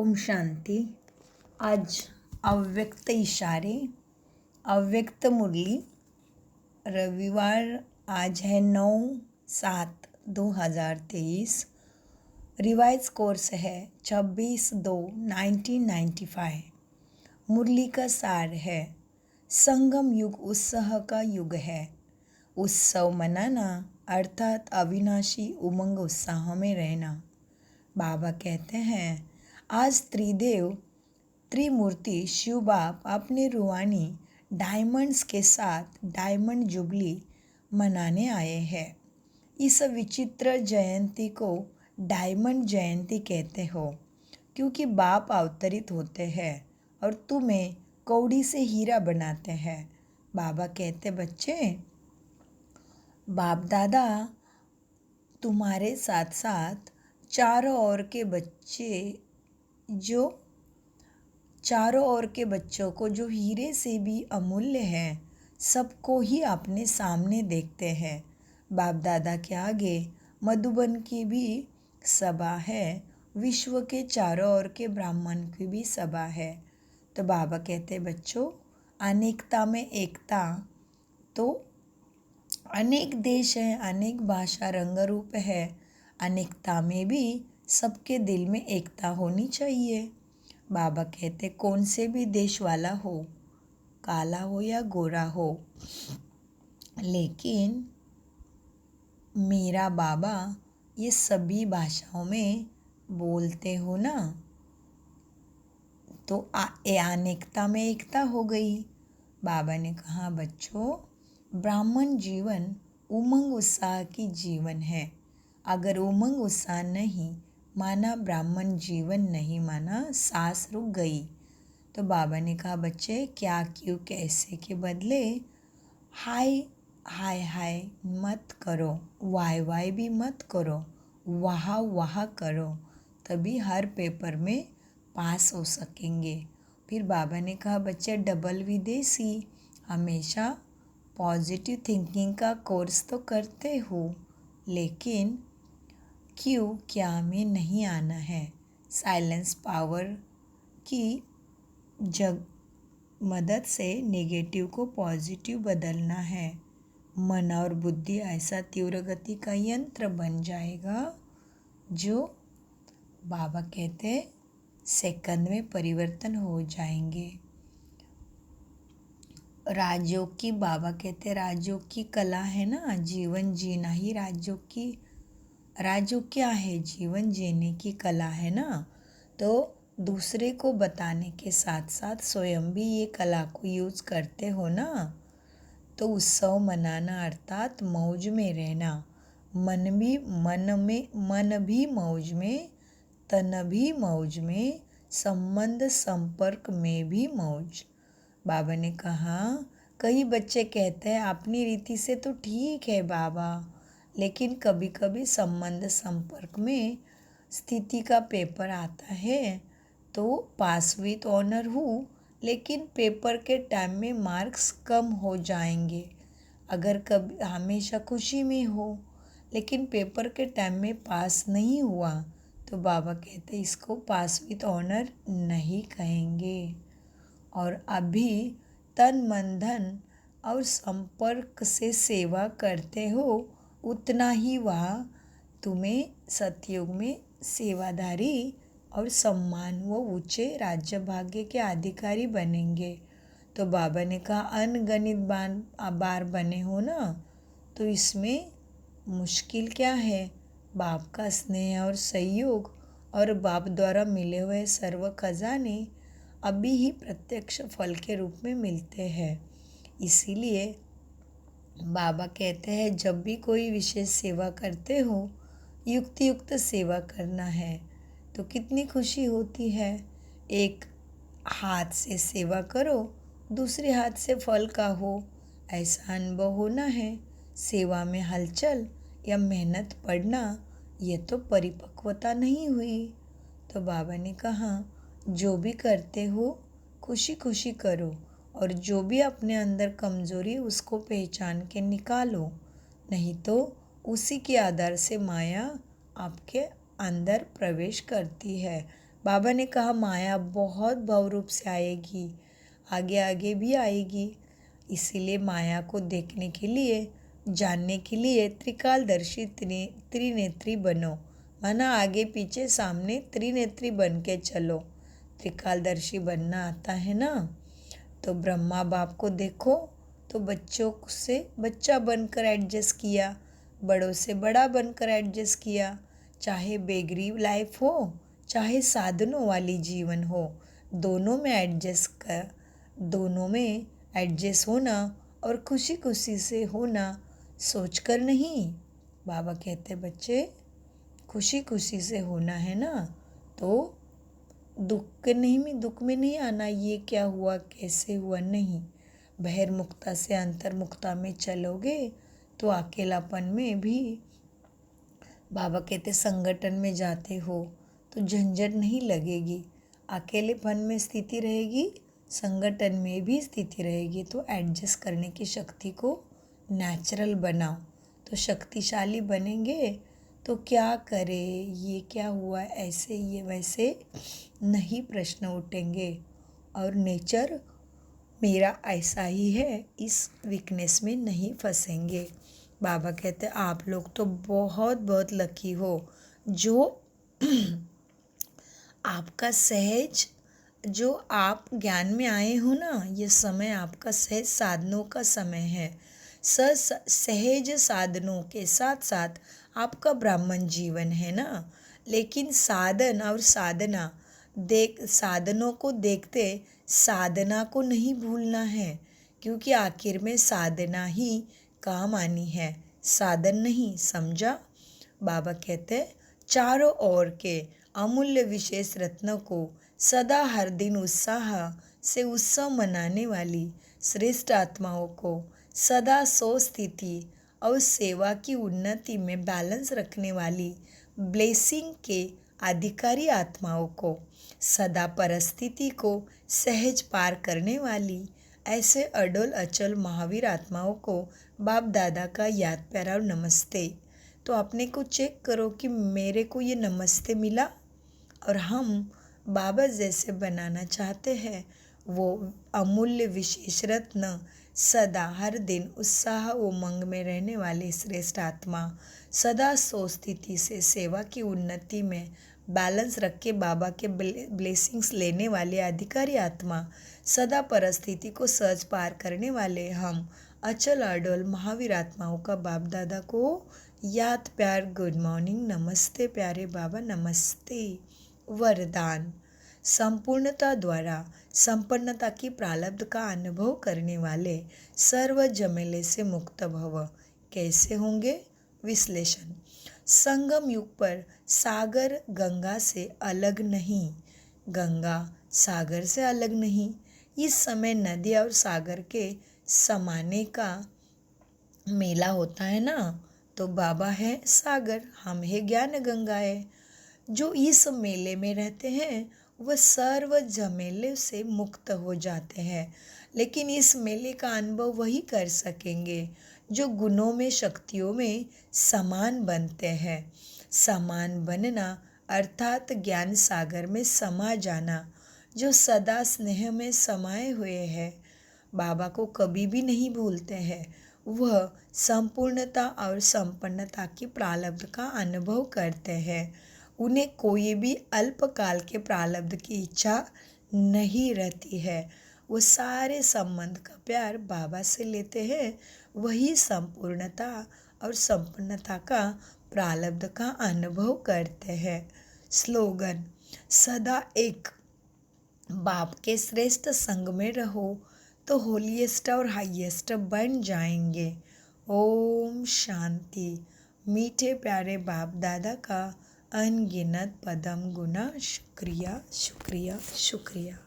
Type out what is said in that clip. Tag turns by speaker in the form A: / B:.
A: ओम शांति। आज अव्यक्त इशारे, अव्यक्त मुरली। रविवार आज है 9/7/2023। रिवाइज कोर्स है 26/2/1995। मुरली का सार है, संगम युग उत्साह का युग है। उत्सव मनाना अर्थात अविनाशी उमंग उत्साह में रहना। बाबा कहते हैं, आज त्रिदेव त्रिमूर्ति शिव बाप अपने रूहानी डायमंड्स के साथ डायमंड जुबली मनाने आए हैं। इस विचित्र जयंती को डायमंड जयंती कहते हो, क्योंकि बाप अवतरित होते हैं और तुम्हें कौड़ी से हीरा बनाते हैं। बाबा कहते, बच्चे, बाप दादा तुम्हारे साथ साथ चारों ओर के बच्चों को जो हीरे से भी अमूल्य है, सबको ही अपने सामने देखते हैं। बाप दादा के आगे मधुबन की भी सभा है, विश्व के चारों ओर के ब्राह्मण की भी सभा है। तो बाबा कहते, बच्चों, अनेकता में एकता। तो अनेक देश हैं, अनेक भाषा रंग रूप है, अनेकता में भी सबके दिल में एकता होनी चाहिए। बाबा कहते, कौन से भी देश वाला हो, काला हो या गोरा हो, लेकिन मेरा बाबा ये सभी भाषाओं में बोलते हो ना, तो अनेकता में एकता हो गई। बाबा ने कहा, बच्चों, ब्राह्मण जीवन उमंग उत्साह की जीवन है। अगर उमंग उत्साह नहीं माना, ब्राह्मण जीवन नहीं माना, सांस रुक गई। तो बाबा ने कहा, बच्चे, क्या क्यों कैसे के बदले हाय हाय हाय मत करो, वाय वाय भी मत करो, वाह वाह करो, तभी हर पेपर में पास हो सकेंगे। फिर बाबा ने कहा, बच्चे, डबल विदेशी हमेशा पॉजिटिव थिंकिंग का कोर्स तो करते हो, लेकिन क्यों क्या में नहीं आना है। साइलेंस पावर की मदद से नेगेटिव को पॉजिटिव बदलना है। मन और बुद्धि ऐसा तीव्र गति का यंत्र बन जाएगा जो बाबा कहते सेकंड में परिवर्तन हो जाएंगे। राजयोग की, बाबा कहते, राजयोग की कला है ना, जीवन जीना ही राजयोग क्या है? जीवन जीने की कला है ना। तो दूसरे को बताने के साथ साथ स्वयं भी ये कला को यूज करते हो ना। तो उत्सव मनाना अर्थात मौज में रहना। मन भी मौज में, तन भी मौज में, संबंध संपर्क में भी मौज। बाबा ने कहा, कई बच्चे कहते हैं अपनी रीति से तो ठीक है बाबा, लेकिन कभी कभी संबंध संपर्क में स्थिति का पेपर आता है तो पास विथ ऑनर हूँ, लेकिन पेपर के टाइम में मार्क्स कम हो जाएंगे। अगर कभी हमेशा खुशी में हो, लेकिन पेपर के टाइम में पास नहीं हुआ, तो बाबा कहते इसको पास विथ ऑनर नहीं कहेंगे। और अभी तन मन धन और संपर्क से सेवा करते हो, उतना ही वह तुम्हें सतयुग में सेवादारी और सम्मान व ऊंचे राज्य भाग्य के अधिकारी बनेंगे। तो बाबा ने कहा, अनगणित बार बने हो ना, तो इसमें मुश्किल क्या है? बाप का स्नेह और सहयोग और बाप द्वारा मिले हुए सर्व खजाने अभी ही प्रत्यक्ष फल के रूप में मिलते हैं। इसीलिए बाबा कहते हैं, जब भी कोई विशेष सेवा करते हो, युक्त सेवा करना है तो कितनी खुशी होती है। एक हाथ से सेवा करो, दूसरे हाथ से फल का हो, ऐसा अनुभव होना है। सेवा में हलचल या मेहनत पड़ना, ये तो परिपक्वता नहीं हुई। तो बाबा ने कहा, जो भी करते हो खुशी खुशी करो, और जो भी अपने अंदर कमजोरी उसको पहचान के निकालो, नहीं तो उसी के आधार से माया आपके अंदर प्रवेश करती है। बाबा ने कहा माया बहुत भव रूप से आएगी, आगे आगे भी आएगी, इसीलिए माया को देखने के लिए, जानने के लिए त्रिकालदर्शी त्रिनेत्री बनो। माना आगे पीछे सामने त्रिनेत्री बन के चलो। त्रिकालदर्शी बनना आता है ना। तो ब्रह्मा बाप को देखो तो बच्चों से बच्चा बनकर एडजस्ट किया, बड़ों से बड़ा बनकर एडजस्ट किया। चाहे बेगरी लाइफ हो, चाहे साधनों वाली जीवन हो, दोनों में एडजस्ट होना और खुशी खुशी से होना, सोचकर नहीं। बाबा कहते बच्चे खुशी खुशी से होना है ना, तो दुख में नहीं आना, ये क्या हुआ कैसे हुआ नहीं। बहिर्मुखता से अंतर्मुखता में चलोगे तो अकेलापन में भी, बाबा कहते संगठन में जाते हो तो झंझट नहीं लगेगी, अकेलेपन में स्थिति रहेगी, संगठन में भी स्थिति रहेगी। तो एडजस्ट करने की शक्ति को नेचुरल बनाओ, तो शक्तिशाली बनेंगे। तो क्या करें, ये क्या हुआ, ऐसे ये वैसे नहीं प्रश्न उठेंगे। और नेचर मेरा ऐसा ही है, इस वीकनेस में नहीं फंसेंगे। बाबा कहते आप लोग तो बहुत बहुत लकी हो, जो आपका सहज, जो आप ज्ञान में आए हो ना, ये समय आपका सहज साधनों का समय है। सहज साधनों के साथ साथ आपका ब्राह्मण जीवन है ना। लेकिन साधन और साधना, साधनों को देखते साधना को नहीं भूलना है, क्योंकि आखिर में साधना ही काम आनी है, साधन नहीं। समझा। बाबा कहते चारों ओर के अमूल्य विशेष रत्नों को सदा हर दिन उत्साह से उत्सव मनाने वाली श्रेष्ठ आत्माओं को सदा स्वस्थिति और सेवा की उन्नति में बैलेंस रखने वाली ब्लेसिंग के अधिकारी आत्माओं को, सदा परिस्थिति को सहज पार करने वाली ऐसे अडोल अचल महावीर आत्माओं को बाप दादा का याद प्यारा और नमस्ते। तो अपने को चेक करो कि मेरे को ये नमस्ते मिला, और हम बाबा जैसे बनाना चाहते हैं। वो अमूल्य विशेष रत्न सदा हर दिन उत्साह उमंग में रहने वाले श्रेष्ठ आत्मा, सदा स्वस्थिति से सेवा की उन्नति में बैलेंस रख के बाबा के ब्लेसिंग्स लेने वाले अधिकारी आत्मा, सदा परिस्थिति को सहज पार करने वाले हम अचल अडोल महावीर आत्माओं का बाप दादा को याद प्यार गुड मॉर्निंग नमस्ते प्यारे बाबा नमस्ते। वरदान। संपूर्णता द्वारा संपन्नता की प्रारब्ध का अनुभव करने वाले सर्व झमेले से मुक्त भव। कैसे होंगे? विश्लेषण। संगम युग पर सागर गंगा से अलग नहीं, गंगा सागर से अलग नहीं। इस समय नदी और सागर के समाने का मेला होता है ना, तो बाबा है सागर, हम है ज्ञान गंगाएं। जो इस मेले में रहते हैं वह सर्व झमेले से मुक्त हो जाते हैं। लेकिन इस मेले का अनुभव वही कर सकेंगे जो गुणों में शक्तियों में समान बनते हैं। समान बनना अर्थात ज्ञान सागर में समा जाना, जो सदा स्नेह में समाये हुए हैं, बाबा को कभी भी नहीं भूलते हैं। वह संपूर्णता और संपन्नता की प्रारब्ध का अनुभव करते हैं। उन्हें कोई भी अल्पकाल के प्रारब्ध की इच्छा नहीं रहती है। वो सारे संबंध का प्यार बाबा से लेते हैं। वही संपूर्णता और संपन्नता का प्रारब्ध का अनुभव करते हैं। स्लोगन। सदा एक बाप के श्रेष्ठ संग में रहो तो होलीएस्ट और हाईएस्ट बन जाएंगे। ओम शांति। मीठे प्यारे बाप दादा का अनगिनत पदम गुना शुक्रिया शुक्रिया शुक्रिया।